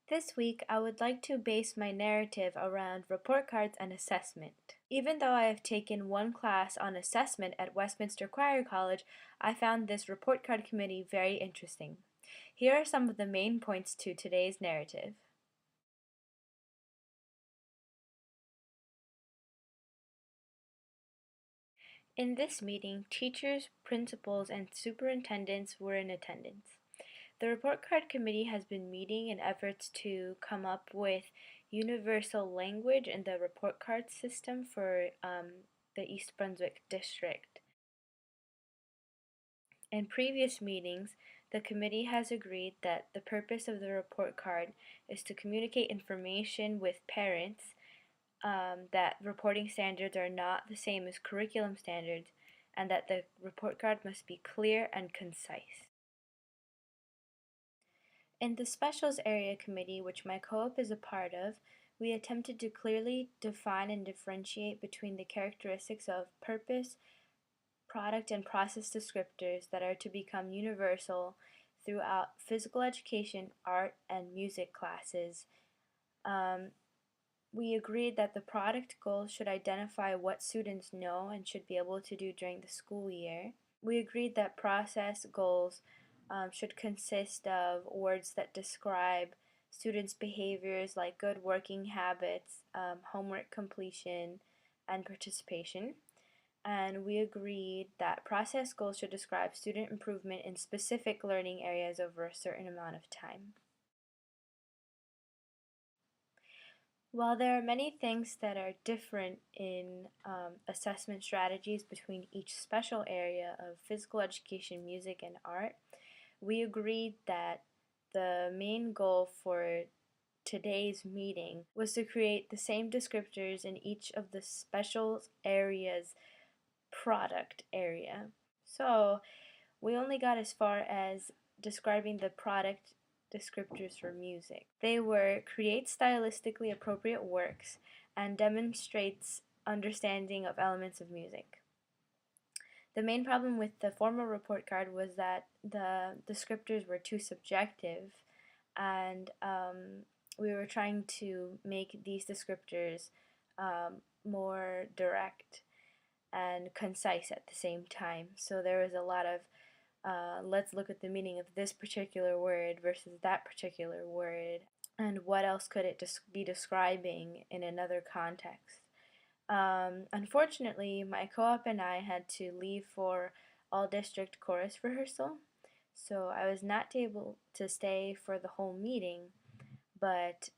This week, I would like to base my narrative around report cards and assessment. Even though I have taken one class on assessment at Westminster Choir College, I found this report card committee very interesting. Here are some of the main points to today's narrative. In this meeting, teachers, principals, and superintendents were in attendance. The report card committee has been meeting in efforts to come up with universal language in the report card system for the East Brunswick district. In previous meetings, the committee has agreed that the purpose of the report card is to communicate information with parents that reporting standards are not the same as curriculum standards and that the report card must be clear and concise. In the Specials Area Committee, which my co-op is a part of, we attempted to clearly define and differentiate between the characteristics of purpose, product, and process descriptors that are to become universal throughout physical education, art, and music classes. We agreed that the product goals should identify what students know and should be able to do during the school year. We agreed that process goals should consist of words that describe students' behaviors like good working habits, homework completion, and participation. And we agreed that process goals should describe student improvement in specific learning areas over a certain amount of time. While there are many things that are different in assessment strategies between each special area of physical education, music, and art, we agreed that the main goal for today's meeting was to create the same descriptors in each of the special areas product area. So we only got as far as describing the product descriptors for music. They were create stylistically appropriate works and demonstrates understanding of elements of music. The main problem with the former report card was that the descriptors were too subjective, and we were trying to make these descriptors more direct and concise at the same time. So there was a lot of let's look at the meaning of this particular word versus that particular word, and what else could it be describing in another context. Unfortunately, my co-op and I had to leave for all district chorus rehearsal, so I was not able to stay for the whole meeting, but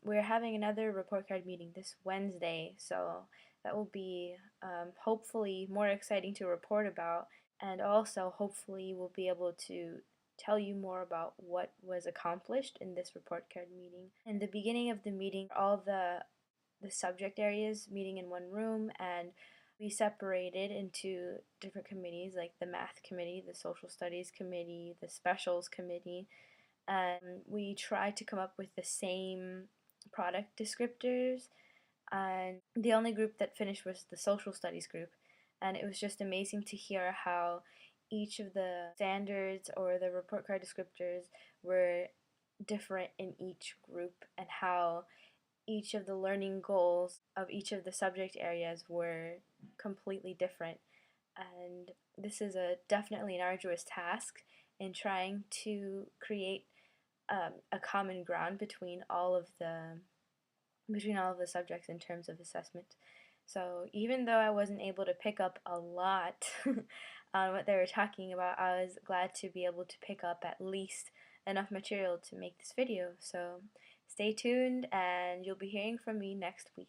we're having another report card meeting this Wednesday, so that will be hopefully more exciting to report about, and also hopefully we'll be able to tell you more about what was accomplished in this report card meeting. In the beginning of the meeting, all the subject areas meeting in one room, and we separated into different committees like the math committee, the social studies committee, the specials committee, and we tried to come up with the same product descriptors, and the only group that finished was the social studies group, and it was just amazing to hear how each of the standards or the report card descriptors were different in each group, and how each of the learning goals of each of the subject areas were completely different. And this is definitely an arduous task in trying to create a common ground between all of the subjects in terms of assessment. So even though I wasn't able to pick up a lot on what they were talking about, I was glad to be able to pick up at least enough material to make this video. So stay tuned, and you'll be hearing from me next week.